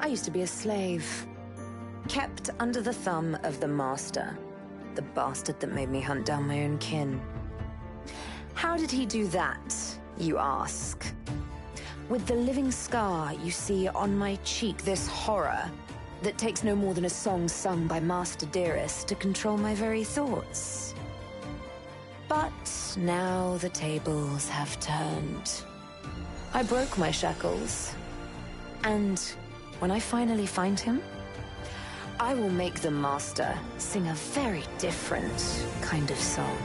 I used to be a slave, kept under the thumb of the master, the bastard that made me hunt down my own kin. How did he do that, you ask? With the living scar you see on my cheek, this horror that takes no more than a song sung by Master Dearest to control my very thoughts. But now the tables have turned. I broke my shackles, and when I finally find him, I will make the Master sing a very different kind of song.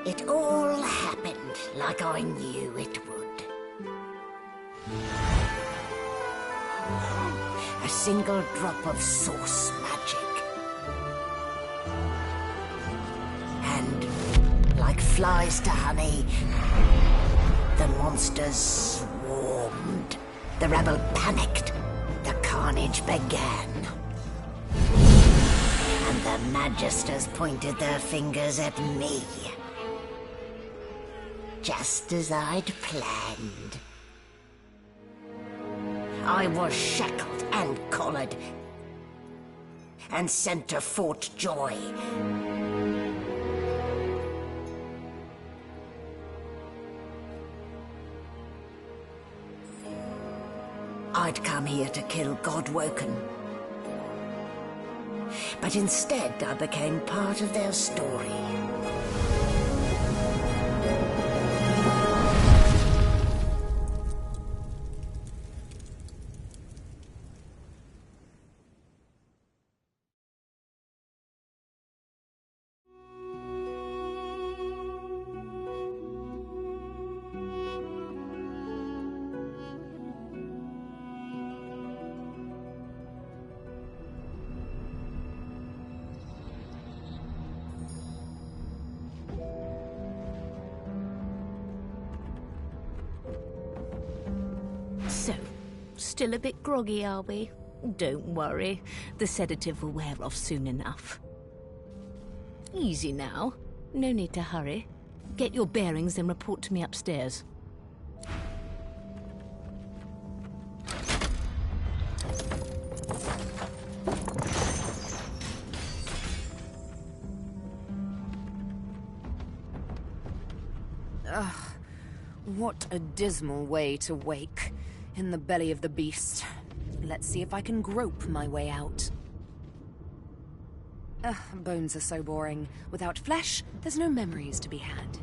It all happened like I knew it would. A single drop of source magic. And, like flies to honey, the monsters swarmed. The rebel panicked. The carnage began. And the Magisters pointed their fingers at me. Just as I'd planned. I was shackled and collared, and sent to Fort Joy. I'd come here to kill Godwoken. But instead I became part of their story. So, still a bit groggy, are we? Don't worry, the sedative will wear off soon enough. Easy now, no need to hurry. Get your bearings and report to me upstairs. Ugh, what a dismal way to wake. In the belly of the beast. Let's see if I can grope my way out. Ugh, bones are so boring. Without flesh, there's no memories to be had.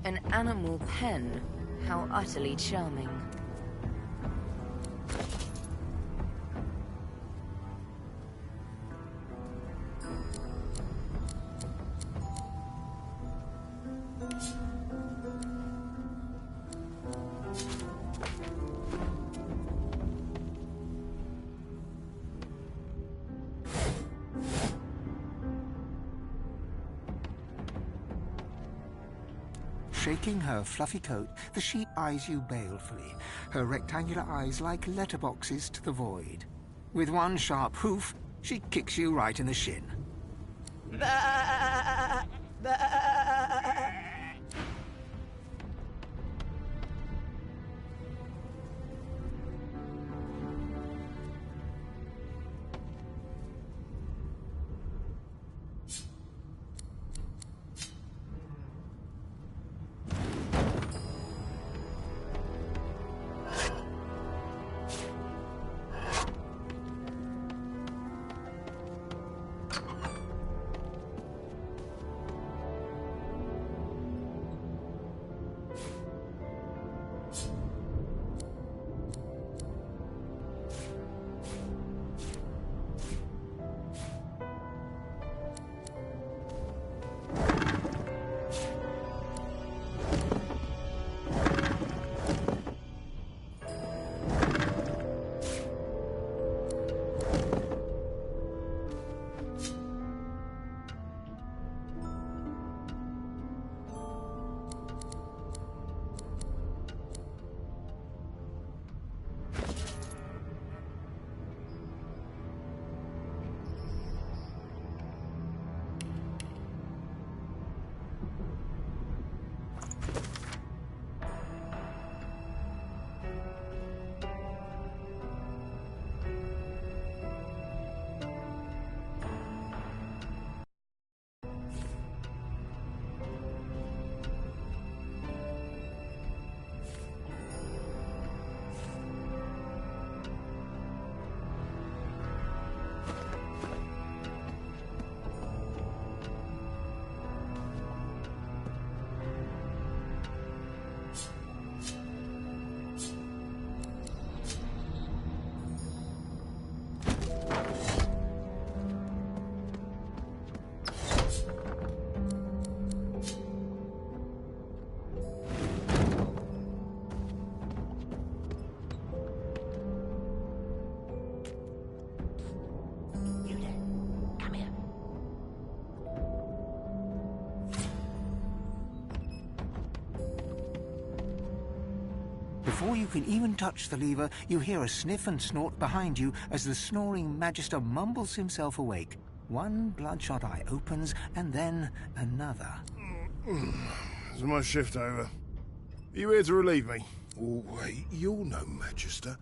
An animal pen? How utterly charming. Shaking her fluffy coat, the sheep eyes you balefully, her rectangular eyes like letterboxes to the void. With one sharp hoof, she kicks you right in the shin. Before you can even touch the lever, you hear a sniff and snort behind you as the snoring Magister mumbles himself awake. One bloodshot eye opens, and then another. Is my shift over? Are you here to relieve me? Oh, wait, you're no Magister.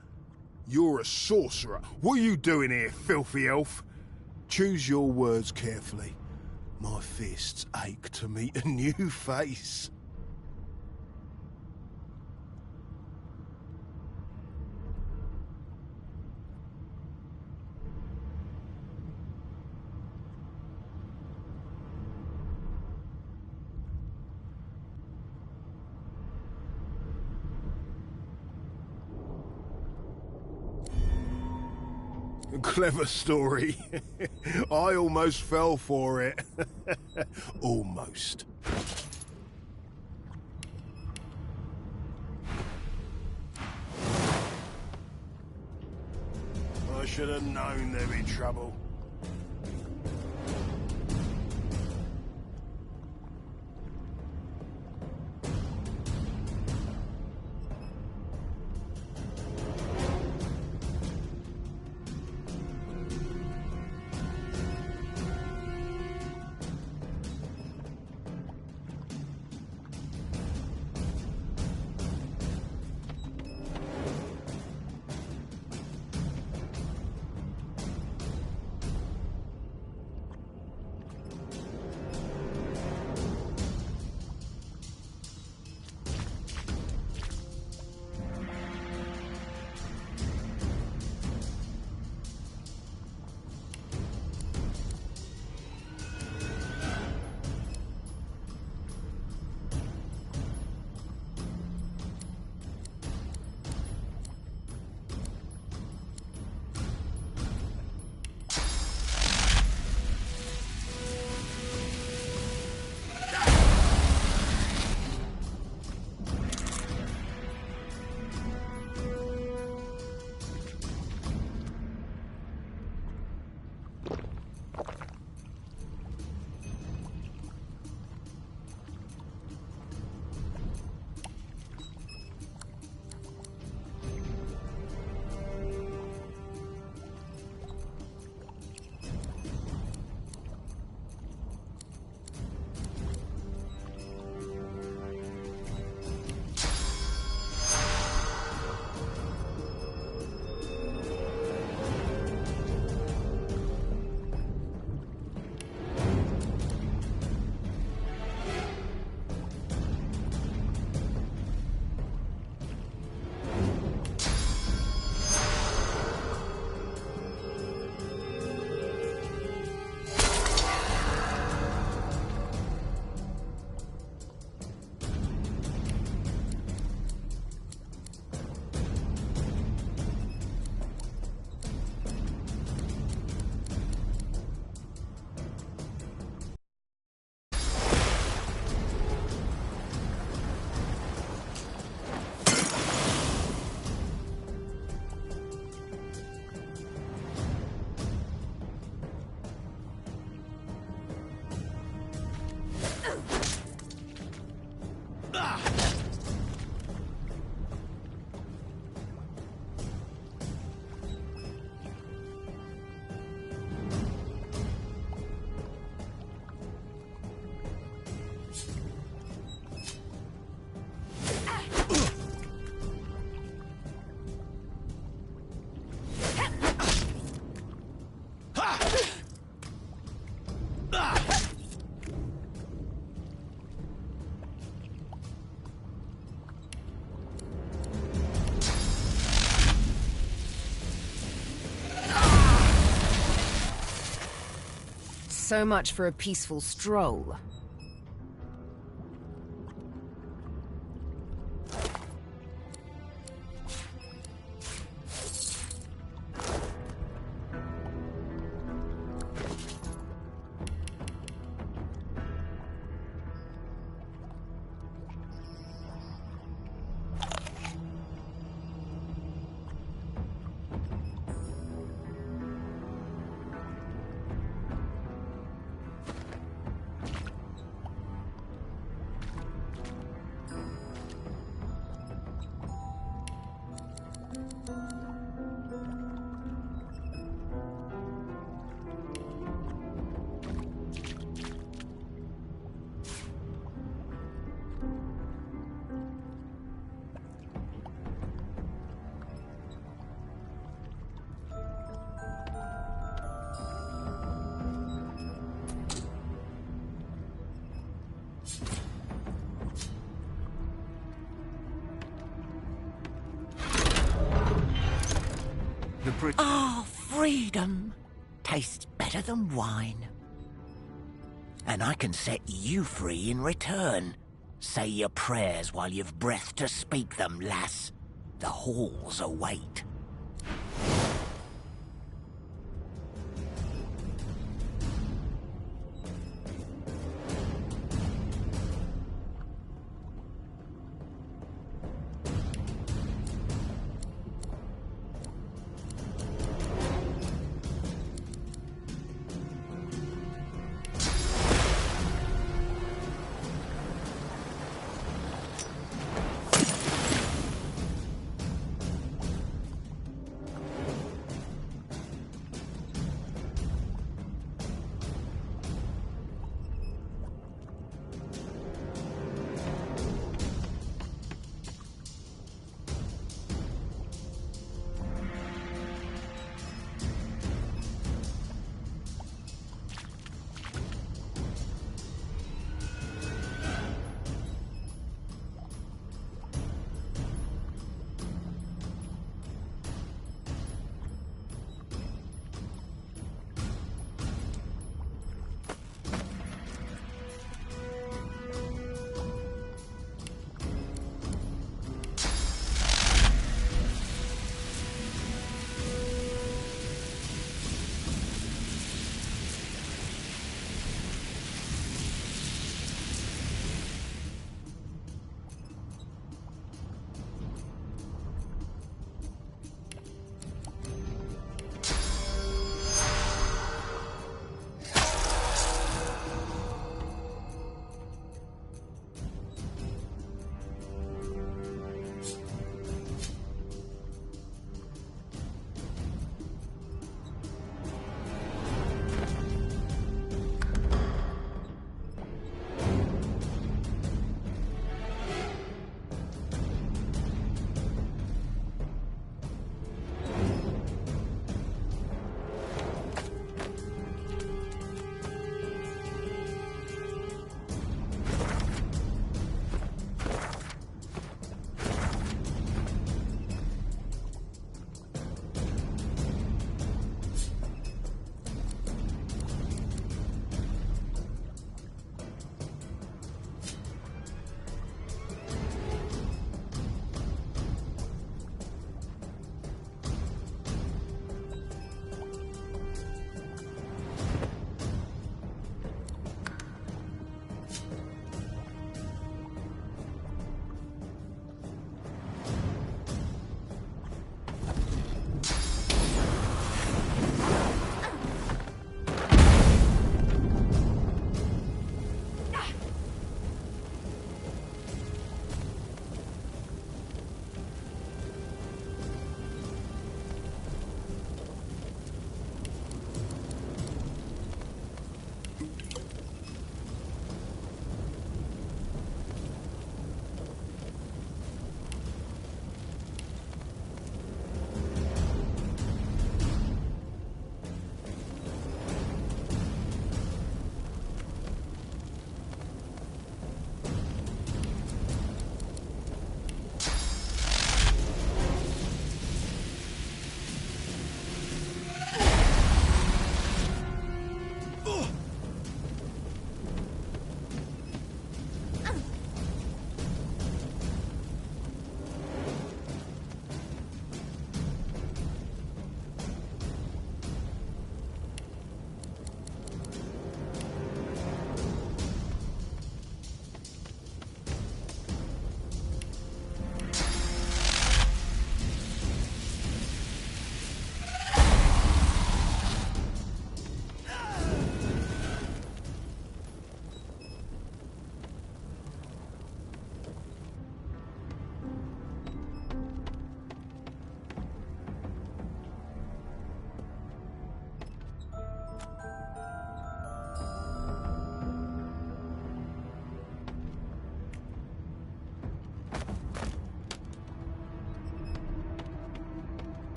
You're a sorcerer. What are you doing here, filthy elf? Choose your words carefully. My fists ache to meet a new face. Clever story. I almost fell for it. Almost. I should have known there'd be trouble. So much for a peaceful stroll. Freedom tastes better than wine. And I can set you free in return. Say your prayers while you've breath to speak them, lass. The halls await.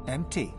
Empty.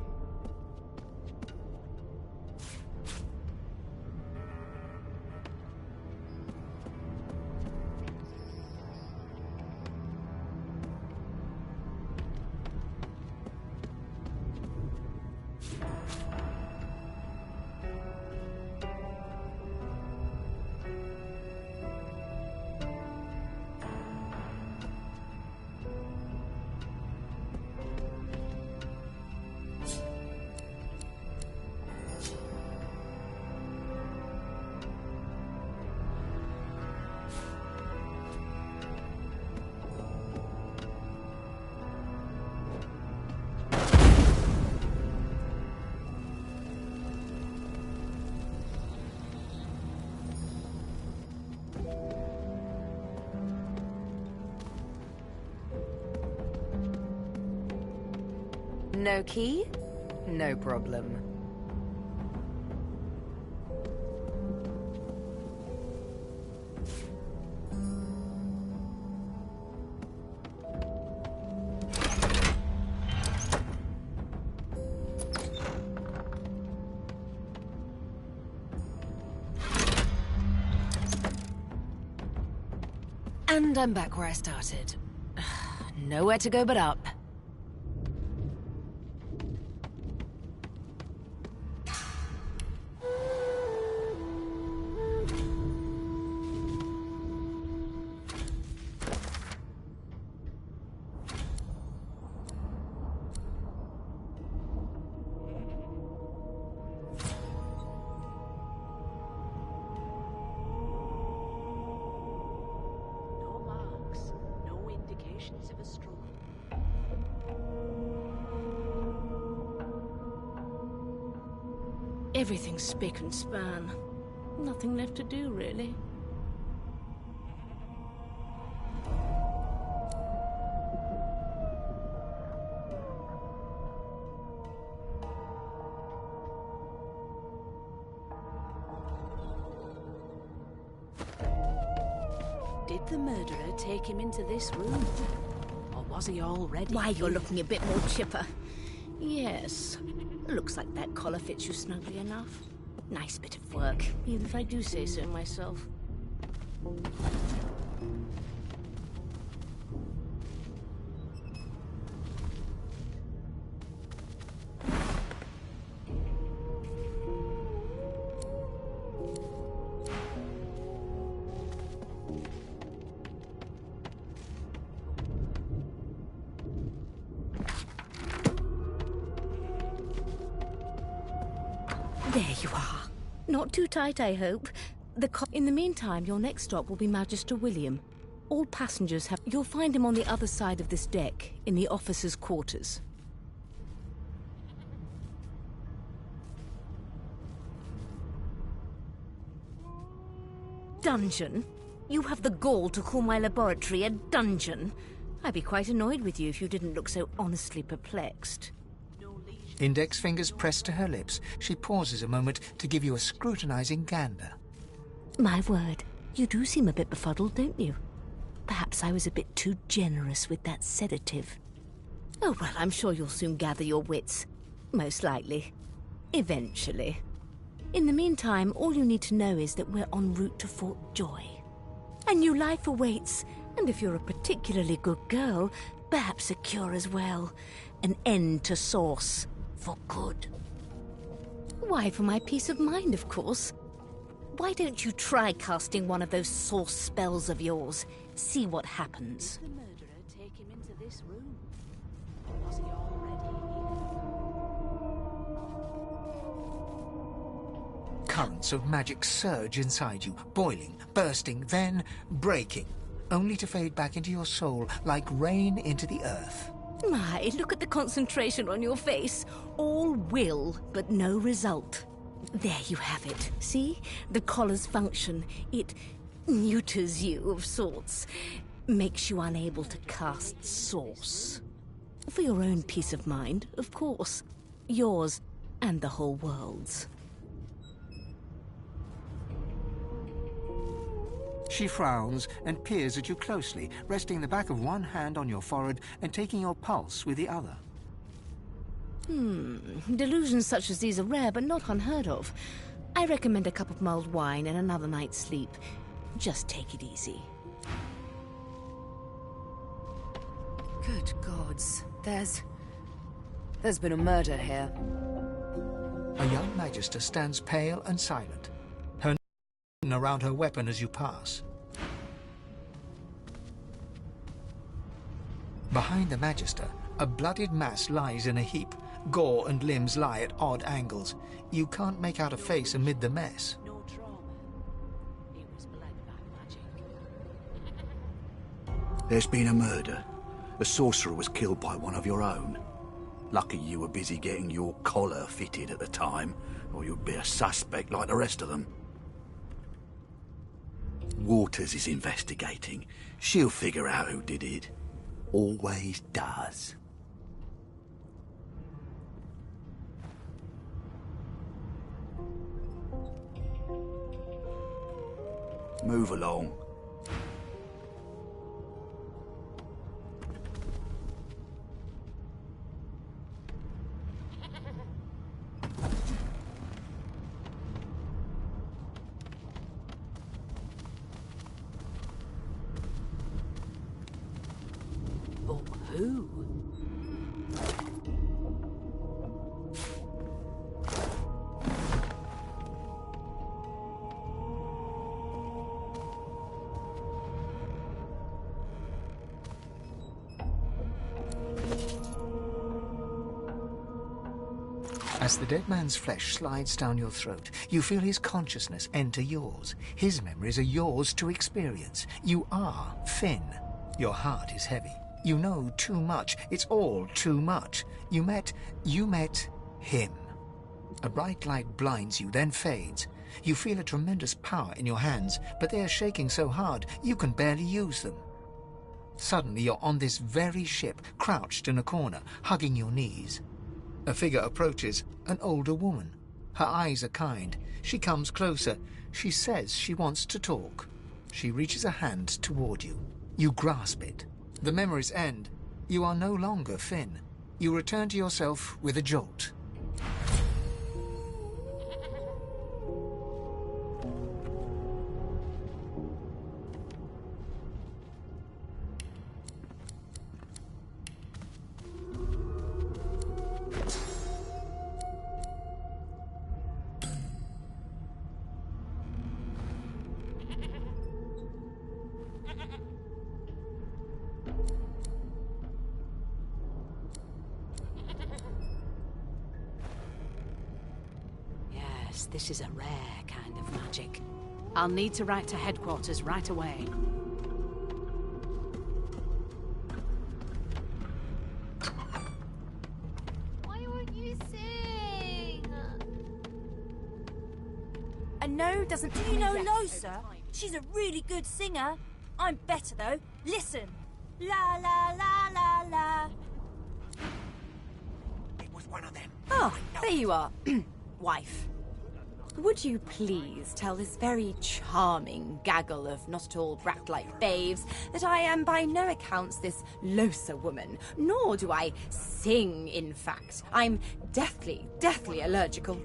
No key? No problem. And I'm back where I started. Nowhere to go but up. Everything's spick and span. Nothing left to do, really. Did the murderer take him into this room? Or was he already? Why, you're looking a bit more chipper. Yes. Looks like that collar fits you snugly enough. Nice bit of work, even if I do say so myself. There you are. Not too tight, I hope. In the meantime, your next stop will be Magister William. All passengers have... You'll find him on the other side of this deck, in the officers' quarters. Dungeon? You have the gall to call my laboratory a dungeon? I'd be quite annoyed with you if you didn't look so honestly perplexed. Index fingers pressed to her lips, she pauses a moment to give you a scrutinizing gander. My word, you do seem a bit befuddled, don't you? Perhaps I was a bit too generous with that sedative. Oh, well, I'm sure you'll soon gather your wits. Most likely. Eventually. In the meantime, all you need to know is that we're en route to Fort Joy. A new life awaits, and if you're a particularly good girl, perhaps a cure as well. An end to Source. For good. Why, for my peace of mind, of course. Why don't you try casting one of those Source spells of yours? See what happens. Did the murderer take him into this room? Or was he already here? Currents of magic surge inside you, boiling, bursting, then breaking, only to fade back into your soul like rain into the earth. My, look at the concentration on your face. All will, but no result. There you have it. See? The collar's function. It neuters you of sorts. Makes you unable to cast Source. For your own peace of mind, of course. Yours and the whole world's. She frowns and peers at you closely, resting the back of one hand on your forehead and taking your pulse with the other. Delusions such as these are rare, but not unheard of. I recommend a cup of mulled wine and another night's sleep. Just take it easy. Good gods. There's been a murder here. A young magister stands pale and silent, her knife around her weapon as you pass. Behind the magister, a bloodied mass lies in a heap. Gore and limbs lie at odd angles. You can't make out a face amid the mess. No trauma. It was bled by magic. There's been a murder. A sorcerer was killed by one of your own. Lucky you were busy getting your collar fitted at the time, or you'd be a suspect like the rest of them. Waters is investigating. She'll figure out who did it. Always does. Move along. But who? As the dead man's flesh slides down your throat, you feel his consciousness enter yours. His memories are yours to experience. You are Finn. Your heart is heavy. You know too much. It's all too much. You met him. A bright light blinds you, then fades. You feel a tremendous power in your hands, but they are shaking so hard you can barely use them. Suddenly you're on this very ship, crouched in a corner, hugging your knees. A figure approaches, an older woman. Her eyes are kind. She comes closer. She says she wants to talk. She reaches a hand toward you. You grasp it. The memories end. You are no longer Finn. You return to yourself with a jolt. This is a rare kind of magic. I'll need to write to headquarters right away. Why won't you sing? A no doesn't mean no, sir. She's a really good singer. I'm better, though. Listen. La la la la la. It was one of them. Oh, there you are. Wife. Would you please tell this very charming gaggle of not-at-all brat-like babes that I am by no accounts this Losa woman, nor do I sing, in fact. I'm deathly allergical.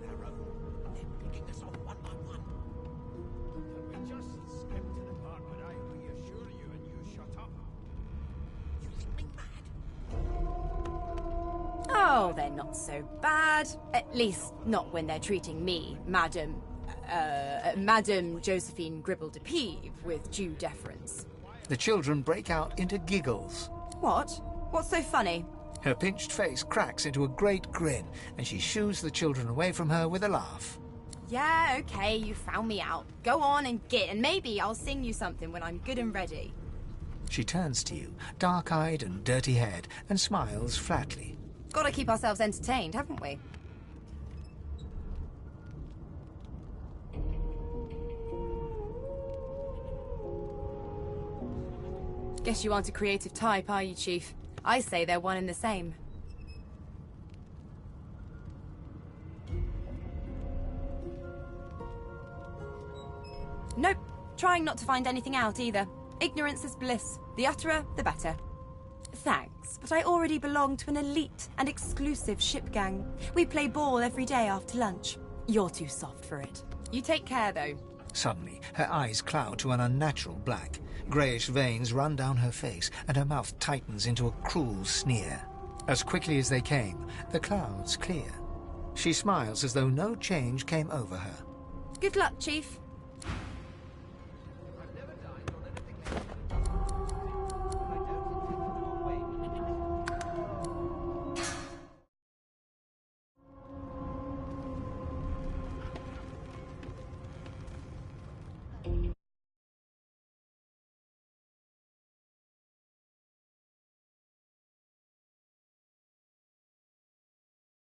Oh, they're not so bad. At least not when they're treating me, Madam Josephine Gribble de Peeve, with due deference. The children break out into giggles. What? What's so funny? Her pinched face cracks into a great grin, and she shoos the children away from her with a laugh. Yeah, okay, you found me out. Go on and git, and maybe I'll sing you something when I'm good and ready. She turns to you, dark-eyed and dirty-haired, and smiles flatly. Gotta keep ourselves entertained, haven't we? Guess you aren't a creative type, are you, Chief? I say they're one and the same. Nope. Trying not to find anything out, either. Ignorance is bliss. The utterer, the better. Thanks, but I already belong to an elite and exclusive ship gang. We play ball every day after lunch. You're too soft for it. You take care, though. Suddenly, her eyes cloud to an unnatural black. Greyish veins run down her face, and her mouth tightens into a cruel sneer. As quickly as they came, the clouds clear. She smiles as though no change came over her. Good luck, Chief.